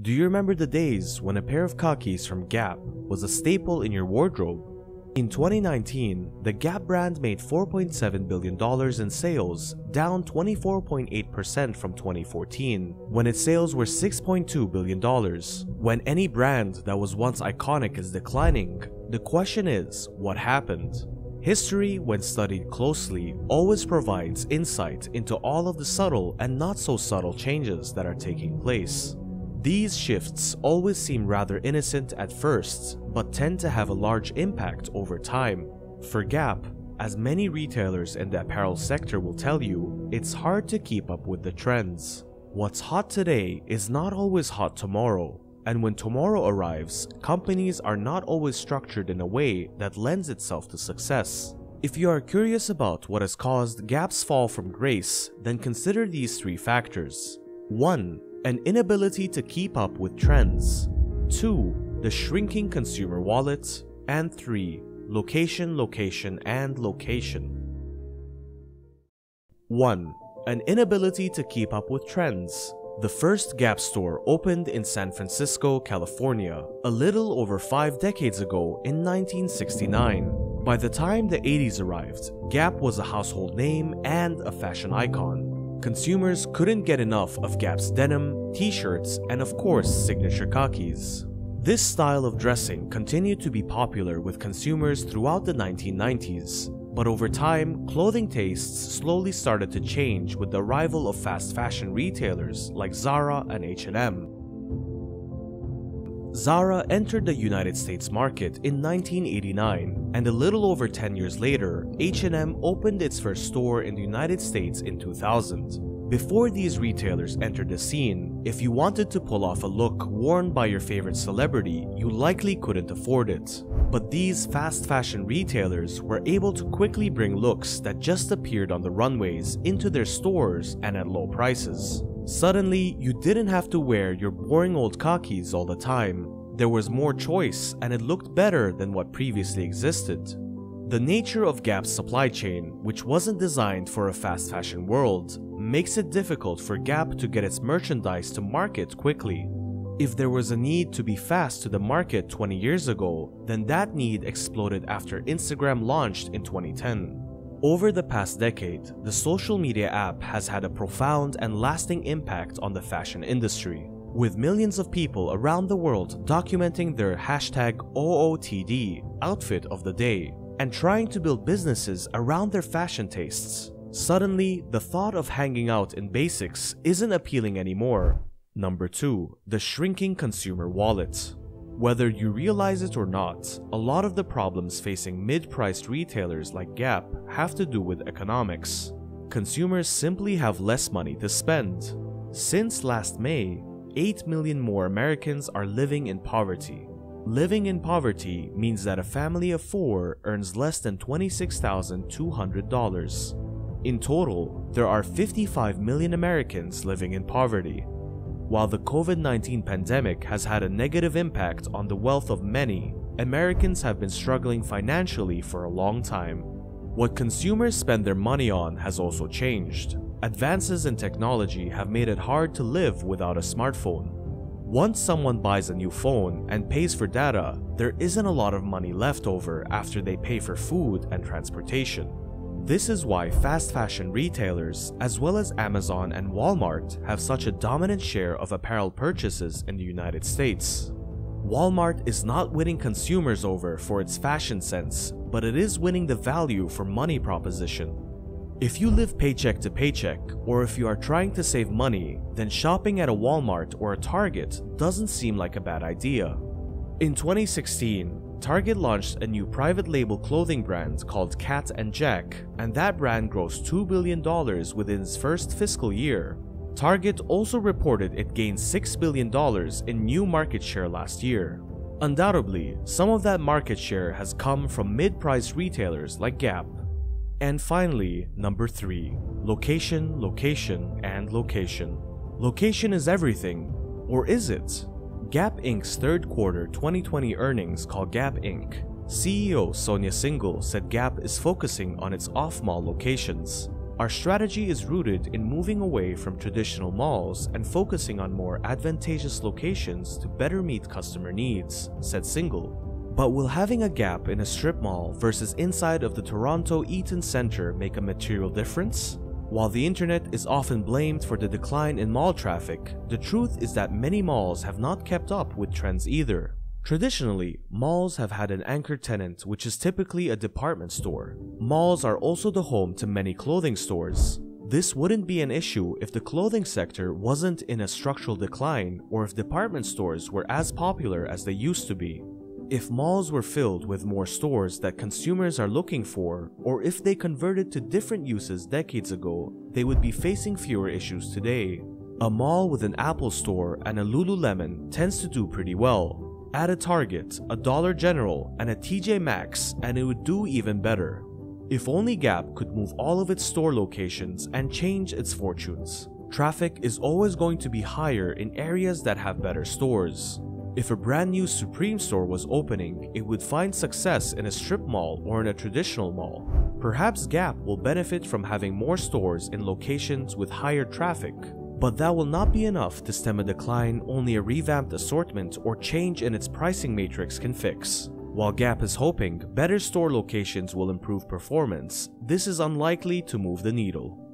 Do you remember the days when a pair of khakis from Gap was a staple in your wardrobe? In 2019, the Gap brand made $4.7 billion in sales, down 24.8% from 2014, when its sales were $6.2 billion. When any brand that was once iconic is declining, the question is, what happened? History, when studied closely, always provides insight into all of the subtle and not so subtle changes that are taking place. These shifts always seem rather innocent at first, but tend to have a large impact over time. For Gap, as many retailers in the apparel sector will tell you, it's hard to keep up with the trends. What's hot today is not always hot tomorrow, and when tomorrow arrives, companies are not always structured in a way that lends itself to success. If you are curious about what has caused Gap's fall from grace, then consider these three factors. 1. An inability to keep up with trends. 2. The shrinking consumer wallet. And 3. Location, location, and location. 1. An inability to keep up with trends. The first Gap store opened in San Francisco, California, a little over 5 decades ago in 1969. By the time the 80s arrived, Gap was a household name and a fashion icon. Consumers couldn't get enough of Gap's denim, t-shirts, and of course signature khakis. This style of dressing continued to be popular with consumers throughout the 1990s, but over time, clothing tastes slowly started to change with the arrival of fast fashion retailers like Zara and H&M. Zara entered the United States market in 1989, and a little over 10 years later, H&M opened its first store in the United States in 2000. Before these retailers entered the scene, if you wanted to pull off a look worn by your favorite celebrity, you likely couldn't afford it. But these fast fashion retailers were able to quickly bring looks that just appeared on the runways into their stores and at low prices. Suddenly, you didn't have to wear your boring old khakis all the time. There was more choice and it looked better than what previously existed. The nature of Gap's supply chain, which wasn't designed for a fast fashion world, makes it difficult for Gap to get its merchandise to market quickly. If there was a need to be fast to the market 20 years ago, then that need exploded after Instagram launched in 2010. Over the past decade, the social media app has had a profound and lasting impact on the fashion industry, with millions of people around the world documenting their #OOTD outfit of the day and trying to build businesses around their fashion tastes. Suddenly, the thought of hanging out in basics isn't appealing anymore. Number 2. The shrinking consumer wallet. Whether you realize it or not, a lot of the problems facing mid-priced retailers like Gap have to do with economics. Consumers simply have less money to spend. Since last May, 8 million more Americans are living in poverty. Living in poverty means that a family of 4 earns less than $26,200. In total, there are 55 million Americans living in poverty. While the COVID-19 pandemic has had a negative impact on the wealth of many, Americans have been struggling financially for a long time. What consumers spend their money on has also changed. Advances in technology have made it hard to live without a smartphone. Once someone buys a new phone and pays for data, there isn't a lot of money left over after they pay for food and transportation. This is why fast fashion retailers, as well as Amazon and Walmart, have such a dominant share of apparel purchases in the United States. Walmart is not winning consumers over for its fashion sense, but it is winning the value for money proposition. If you live paycheck to paycheck, or if you are trying to save money, then shopping at a Walmart or a Target doesn't seem like a bad idea. In 2016, Target launched a new private label clothing brand called Cat & Jack, and that brand grossed $2 billion within its first fiscal year. Target also reported it gained $6 billion in new market share last year. Undoubtedly, some of that market share has come from mid-priced retailers like Gap. And finally, number 3. Location, location, and location. Location is everything, or is it? Gap Inc.'s third quarter 2020 earnings call Gap Inc. CEO Sonia Singhal said Gap is focusing on its off-mall locations. Our strategy is rooted in moving away from traditional malls and focusing on more advantageous locations to better meet customer needs, said Single. But will having a Gap in a strip mall versus inside of the Toronto Eaton Centre make a material difference? While the internet is often blamed for the decline in mall traffic, the truth is that many malls have not kept up with trends either. Traditionally, malls have had an anchor tenant, which is typically a department store. Malls are also the home to many clothing stores. This wouldn't be an issue if the clothing sector wasn't in a structural decline or if department stores were as popular as they used to be. If malls were filled with more stores that consumers are looking for, or if they converted to different uses decades ago, they would be facing fewer issues today. A mall with an Apple store and a Lululemon tends to do pretty well. Add a Target, a Dollar General, and a TJ Maxx, and it would do even better. If only Gap could move all of its store locations and change its fortunes. Traffic is always going to be higher in areas that have better stores. If a brand new Supreme store was opening, it would find success in a strip mall or in a traditional mall. Perhaps Gap will benefit from having more stores in locations with higher traffic. But that will not be enough to stem a decline only a revamped assortment or change in its pricing matrix can fix. While Gap is hoping better store locations will improve performance, this is unlikely to move the needle.